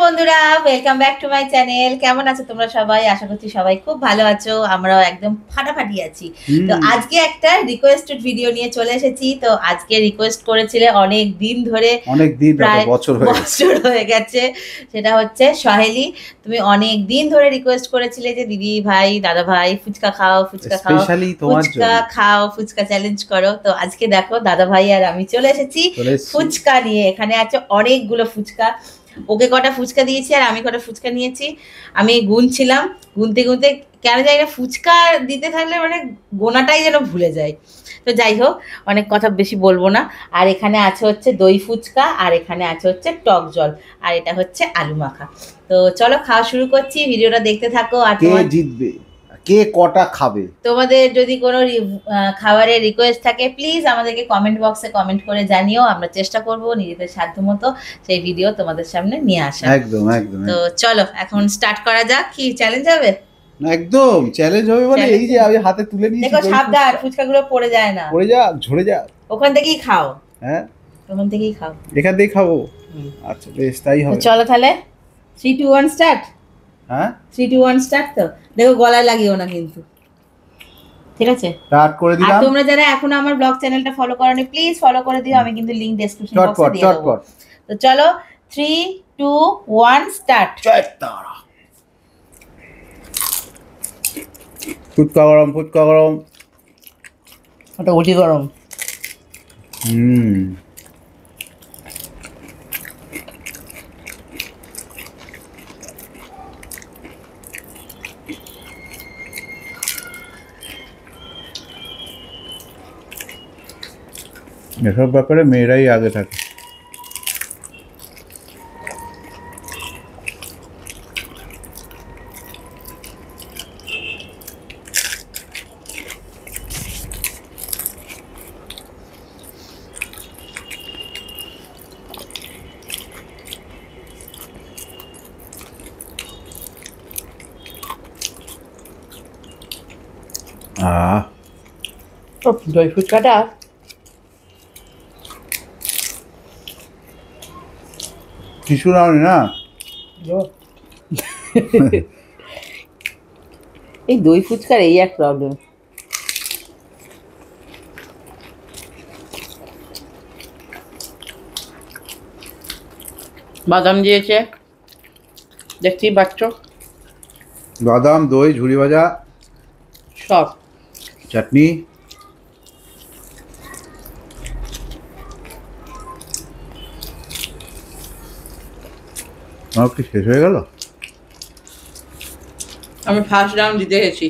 বন্ধুরা, welcome back to my channel. কেমন আছো তোমরা সবাই? আশা করছি সবাই খুব ভালো আছো। আমরাও একদম ফাটাফাটি আছি। তো আজকে একটা রিকোয়েস্টেড ভিডিও নিয়ে চলে এসেছি। তো আজকে রিকোয়েস্ট করেছিলে অনেক দিন ধরে, প্রায় বছর হয়ে গেছে। সেটা হচ্ছে সহেলি, তুমি অনেক দিন ধরে রিকোয়েস্ট করেছিলে যে দিদি ভাই, দাদা ভাই, ফুচকা খাও, ফুচকা খাও, ফুচকা খাও, ফুচকা চ্যালেঞ্জ করো। তো আজকে দেখো দাদা ভাই আর আমি চলে এসেছি ফুচকা নিয়ে। এখানে আছে অনেকগুলো ফুচকা। ওকে কটা ফুচকা দিয়েছি আর আমি কটা ফুচকা নিয়েছি। আমি গুনছিলাম, গুনতে গুনতে কেন জানি না ফুচকা দিতে থাকলে মানে গোনাটাই যেন ভুলে যায়। তো যাই হোক, অনেক কথা বেশি বলবো না। আর এখানে আছে হচ্ছে দই ফুচকা, আর এখানে আছে হচ্ছে টক জল, আর এটা হচ্ছে আলু মাখা। তো চলো খাওয়া শুরু করছি, ভিডিওটা দেখতে থাকো। আর কে জিতবে, কে কটা খাবে, তোমাদের যদি কোনো খাবারের রিকোয়েস্ট থাকে প্লিজ আমাদেরকে কমেন্ট বক্সে কমেন্ট করে জানিও। আমরা চেষ্টা করব নিজেদের সাধ্যমতো সেই ভিডিও তোমাদের সামনে নিয়ে আসা। একদম একদম। তো চলো এখন স্টার্ট করা যাক। কি চ্যালেঞ্জ হবে? একদম চ্যালেঞ্জ হবে। মানে এই যে আমি হাতে তুলে নিয়েছি, দেখো সাবধান ফুচকাগুলো পড়ে যায় না, পড়ে যা, ঝরে যা। ওখান থেকেই খাও। হ্যাঁ, ওখান থেকেই খাও, এখান থেকেই খাবো। আচ্ছা বেশ, তাই হবে। চলো তাহলে 3 2 1 স্টার্ট। হ্যাঁ 3 2 1 স্টার্ট। তো দেখো গলায় লাগিও না কিন্তু, ঠিক আছে? স্টার্ট করে দিলাম। আর তোমরা যারা এখনো আমার ব্লগ চ্যানেলটা ফলো করোনি প্লিজ ফলো করে দিও। আমি কিন্তু লিংক ডেসক্রিপশন বক্সে দিয়ে দেবো। তো চলো 3 2 1 স্টার্ট। ফুচকা গরম, ফুচকা গরম, ওটা অতি গরম। এসব ব্যাপারে মেয়েরাই আগে থাকে। দই ফুচকাটা কিছু না এই দই ফুচকার এই এক প্রবলেম। বাদাম দিয়েছে, দেখতেই পাচ্ছ। বাদাম, দই, ঝুড়ি ভাজা, সব, চাটনি। আমার কি শেষ হয়ে গেল? আমি ফার্স্ট রাউন্ড জিতে গেছি।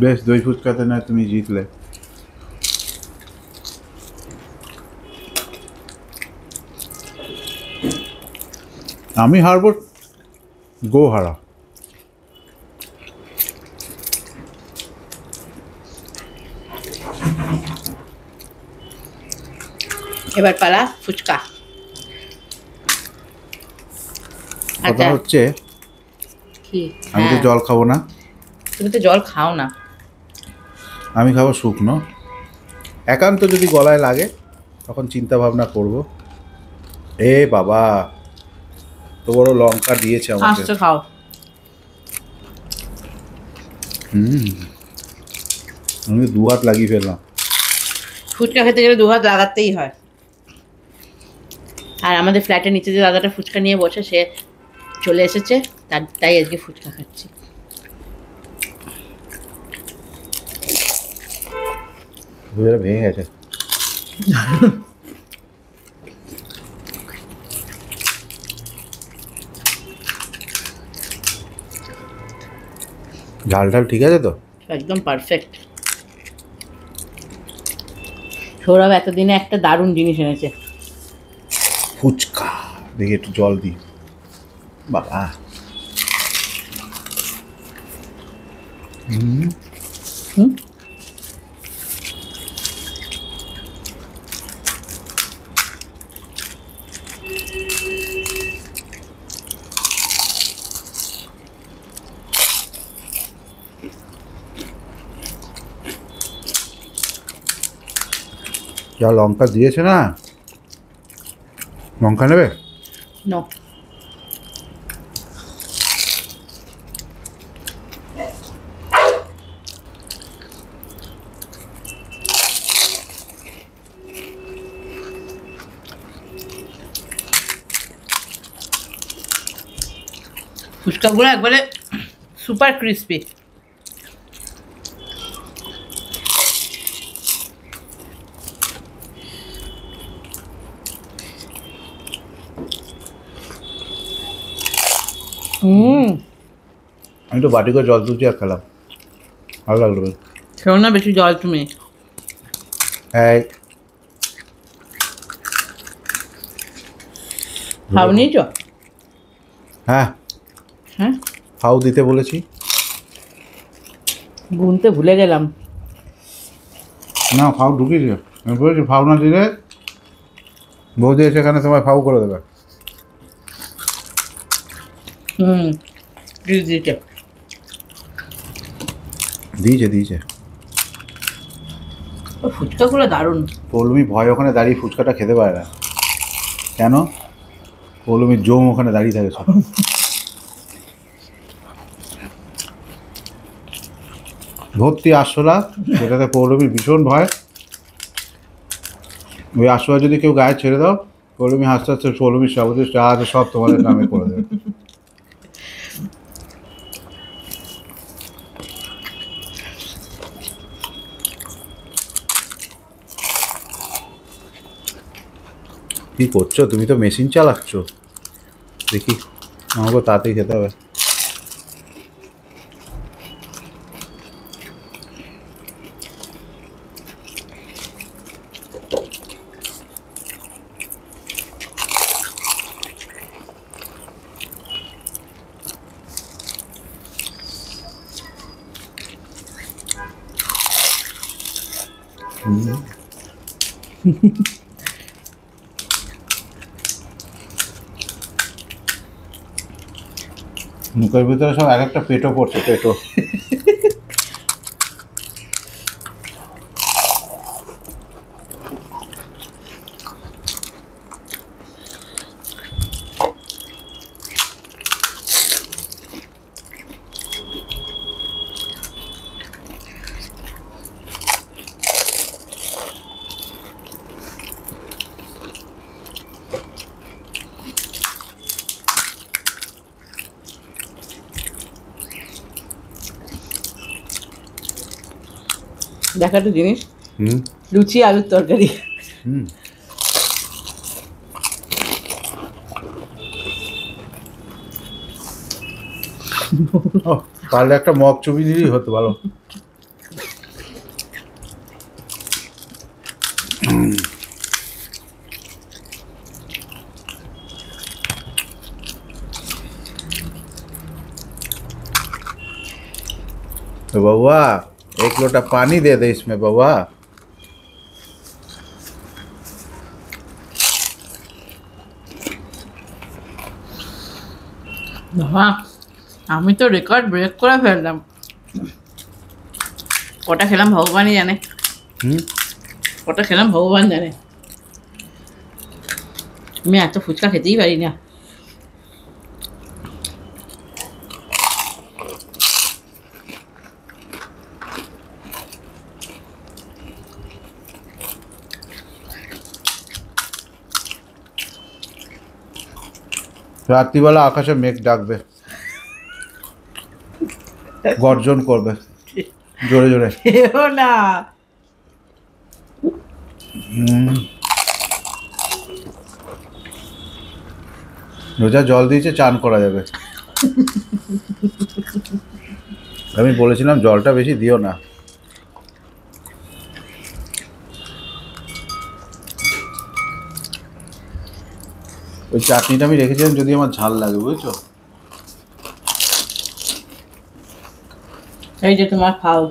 বেশ, দই ফুচকাতে না তুমি জিতলে। আমি হারবো, গো হারা। এবার পালা ফুচকা। কথা হচ্ছে কি, আমি তো জল খাবো না। তুমি তো জল খাও না। আমি খাবো শুকনো। একান্ত যদি গলায় লাগে তখন চিন্তা ভাবনা করব। এ বাবা, তো বড় লঙ্কা দিয়েছে আমাকে। খাও। আমি 2 হাত লাগিয়ে ফেললাম। ফুচকা খেতে গেলে 2 হাত লাগাতেই হয়। আর আমাদের ফ্ল্যাটের নিচে যে দাদাটা ফুচকা নিয়ে বসে, সে চলে এসেছে, তাই আজকে ফুচকা খাচ্ছি। ভেঙে গেছে। ঝাল ঝাল ঠিক আছে তো? একদম পারফেক্ট। সৌরভ এতদিনে একটা দারুণ জিনিস এনেছে, ফুচকা। দেখি একটু জল দিই। বাবা, যা লঙ্কা দিয়েছে না, লঙ্কা নেবে? নো। ফুচকাগুলো একবারে সুপার ক্রিস্পি। আমি তো বাটি করে জল তুলছি আর খেলাম, ভালো লাগলো বেশ। খেও না বেশি জল তুমি। এই খাও নিয়েছো? হ্যাঁ হ্যাঁ, ফাউ দিতে বলেছি। গুনতে ভুলে গেলাম। না ফাউ ঢুকিয়েছে, আমি বলেছি ফাউ না দিলে বৌদি সেখানে তোমায় ফাউ করে দেবে। দিয়েছে। দিয়েছে দিয়েছে। ফুচকাগুলো দারুণ। পৌলমি ভয় ওখানে দাঁড়িয়ে ফুচকাটা খেতে পারে না। কেন? পৌলমির জম ওখানে দাঁড়িয়ে থাকে সব। ভর্তি আরশোলা, যেটাতে পৌলমির ভীষণ ভয়। ওই আরশোলা যদি কেউ গায়ে ছেড়ে দাও, পৌলমি হাসতে হাসতে পৌলমির সবুজ যা আছে সব তোমাদের নামে করে দেবে। কি করছো তুমি? তো মেশিন চালাচ্ছ। দেখি আমাকে তাড়াতাড়ি খেতে হবে। মুখের ভিতরে সব এক একটা পেটো পড়ছে, পেটো। দেখা একটা জিনিস, হুম লুচি আলুর তরকারি। হুম পারলে একটা মগ চুবি দিলেই হতো ভালো। तो बउआ एक लोटा पानी दे दे इसमें बउआ। বাবা, আমি তো রেকর্ড ব্রেক করে ফেললাম। কটা খেলাম ভগবানই জানে। কটা খেলাম ভগবান জানে। আমি এত ফুচকা খেতেই পারি না। রাত্রিবেলা আকাশে মেঘ ডাকবে, গর্জন করবে জোরে জোরে। খেও না। রোজা জল দিয়েছে, চান করা যাবে। আমি বলেছিলাম জলটা বেশি দিও না। ওই চাটনিটা আমি রেখেছিলাম যদি আমার ঝাল লাগে, বুঝেছো? এই যে তোমার খাও।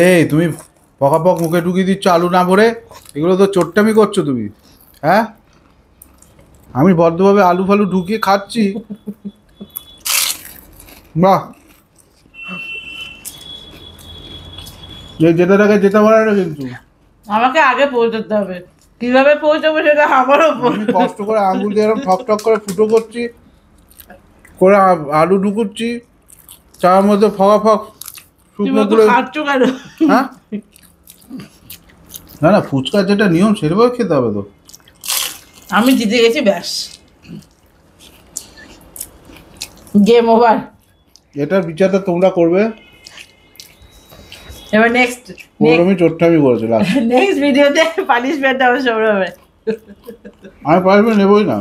এই তুমি পকাপক মুখে ঢুকিয়ে দিচ্ছ আলু না ভরে। এগুলো তো চোট্টামি করছো তুমি, হ্যাঁ? আমি ভদ্রভাবে আলু ফালু ঢুকিয়ে খাচ্ছি। বাহ, যেটাকে যেতে পারে না কিন্তু। আমাকে আগে পৌঁছতে হবে, কিভাবে পৌঁছাবো সেটা আমার উপর। আমি কষ্ট করে আঙুল দিয়ে এরকম ঠক ঠক করে ফুটো করছি, করে আলু ঢুকুচ্ছি, তার মধ্যে ফকা ফক শুকনো গুলো। খাচ্ছ কেন? হ্যাঁ, না না, ফুচকার যেটা নিয়ম সেভাবে খেতে হবে তো। আমি জিতে গেছি, ব্যাস, গেম ওভার। এটার বিচারটা তোমরা করবে। এবার নেক্সট আমি চোট্টামি করেছি লাস্ট। নেক্সট ভিডিওতে পানিশমেন্ট হবে সৌরভের। আমি পানিশমেন্ট নেবই না।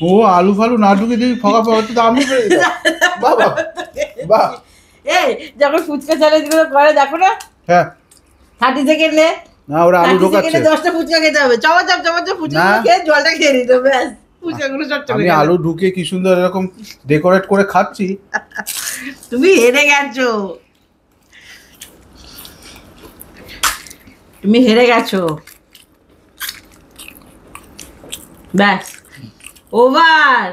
ও আলু ফালু না ঢুকে যদি ফকা ফকা হতো তো আমি পেরে যেতাম। বাহ বাহ বাহ। এই যখন ফুচকা চ্যালেঞ্জ গুলো করে দেখো না, হ্যাঁ 30 সেকেন্ড নে, না, ওরা আলু 30 ঢোকাচ্ছে। সেকেন্ডে 10টা ফুচকা খেতে হবে, চামাচাপ ফুচকা না। খেয়ে জলটা খেয়ে নিতে, ব্যাস ফুচকাগুলো সব চলে আমি গেল। আলু ঢুকিয়ে কি সুন্দর এরকম ডেকোরেট করে খাচ্ছি। তুমি হেরে গেছো, তুমি হেরে গেছো, ব্যাস ওভার।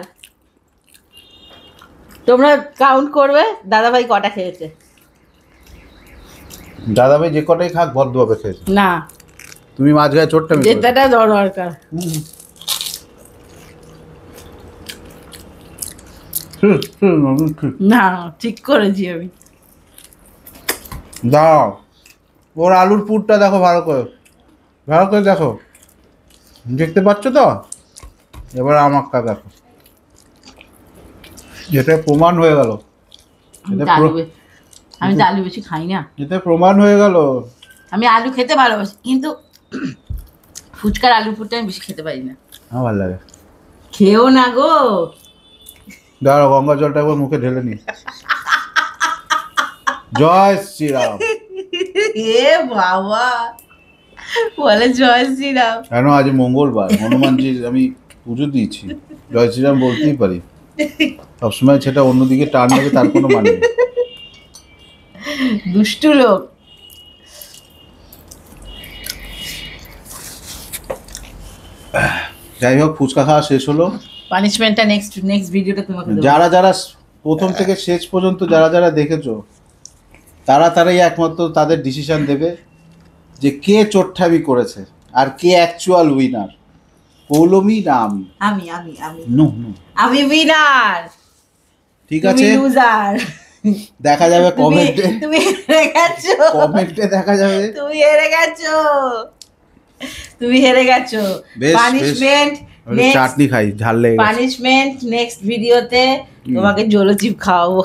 তোমরা কাউন্ট করবে দাদাভাই কটা খেয়েছে। দাদা ভাই যে কটাই খাক ভদ্রভাবে খেয়েছে। না, তুমি মাঝখানে চোট্টামি করেছো। যেটাটা দরকার। না, ঠিক করেছি আমি। দাও, ওর আলুর পুরটা দেখো, ভালো করে ভালো করে দেখো, দেখতে পাচ্ছ তো? এবার আমারটা দেখো, যেটা প্রমাণ হয়ে গেল। আমি তো আলু বেশি খাই না, যেটা প্রমাণ হয়ে গেল। আমি আলু খেতে ভালোবাসি, কিন্তু ফুচকার আলু পুরটা আমি বেশি খেতে পারি না। আমার ভালো লাগে। খেও না গো। দাঁড়াও, গঙ্গা জলটা একবার মুখে ঢেলে নি। জয় শ্রীরাম। এ বাবা, বলে জয় শ্রীরাম। কেন আজ মঙ্গলবার, হনুমানজির আমি পুজো দিয়েছি, জয় শ্রীরাম বলতেই পারি। সবসময় সেটা অন্যদিকে টান নেবে তার কোনো মানে নেই। দুষ্টু লোক। যাই হোক, ফুচকা খাওয়া শেষ হলো। পানিশমেন্টটা নেক্সট ভিডিওটা তোমাকে দেব। যারা যারা প্রথম থেকে শেষ পর্যন্ত যারা যারা দেখেছো, তারাই একমাত্র তাদের ডিসিশন দেবে যে কে চোট্টামি করেছে আর কে অ্যাকচুয়াল উইনার, পৌলমি না আমি। আমি আমি আমি নো নো, আমি উইনার, ঠিক আছে, তুমি লুজার। দেখা যাবে কমেন্টে। তুমি হেরে গেছো, কমেন্টে দেখা যাবে। তুমি হেরে গেছো, তুমি হেরে গেছো। বেশ, পানিশমেন্ট চাটনি খাই, ঝাল লেগে গেছে। পানিশমেন্ট নেক্সট ভিডিওতে তোমাকে জলো চিপ খাওয়াবো।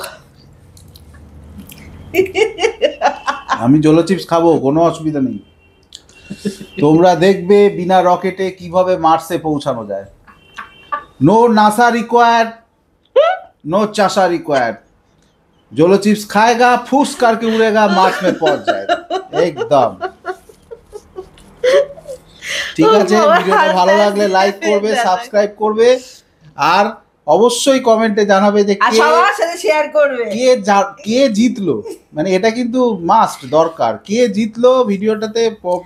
আমি জলো চিপস খাবো, কোনো অসুবিধা নেই। তোমরা দেখবে বিনা রকেটে কিভাবে মার্সে পৌঁছানো যায়। নো নাসা রিকোয়ার্ড, नो चाशा रिक्वायर्ड। जोलो चिप्स खाएगा, फूस करके उड़ेगा, मार्स में पहुंच जाएगा एकदम। ঠিক আছে, ভিডিওটা ভালো লাগলে লাইক করবে, সাবস্ক্রাইব করবে, আর অবশ্যই কমেন্টে জানাবে যে আর সবার সাথে শেয়ার করবে কে জিতলো। মানে এটা কিন্তু মাস্ট দরকার, কে জিতলো ভিডিওটাতে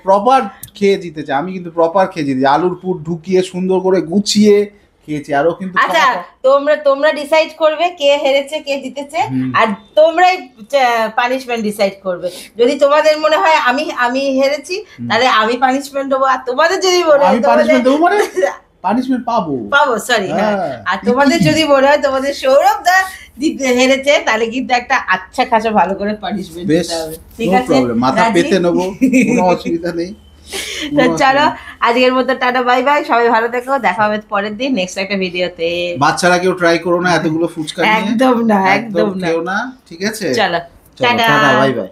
প্রপার খেয়ে জিতেছে। আমি কিন্তু প্রপার খেয়ে জিতেছি, আলুর পুর ঢুকিয়ে সুন্দর করে গুছিয়ে খেয়েছি। আরো কিন্তু আচ্ছা, তোমরা ডিসাইড করবে কে হেরেছে কে জিতেছে, আর তোমরাই পানিশমেন্ট ডিসাইড করবে। যদি তোমাদের মনে হয় আমি হেরেছি, তাহলে আমি পানিশমেন্ট দেবো, আর তোমাদের যদি মনে হয় আমি পানিশমেন্ট দেবো, মানে পানিশমেন্ট পাবো, সরি, আর তোমাদের যদি মনে হয় তোমাদের সৌরভ দা হেরেছে, তাহলে কিন্তু একটা আচ্ছা খাসা ভালো করে পানিশমেন্ট দিতে হবে, ঠিক আছে? মাথা পেতে নেবো, কোনো অসুবিধা নেই। চলো, আজকের মতো টাটা, বাই বাই, সবাই ভালো থেকো, দেখা হবে পরের দিন নেক্সট একটা ভিডিওতে। বাচ্চারা কেউ ট্রাই করো না এতগুলো ফুচকা নিয়ে, একদম না, একদম কেউ না, ঠিক আছে? চলো, টাটা, বাই বাই।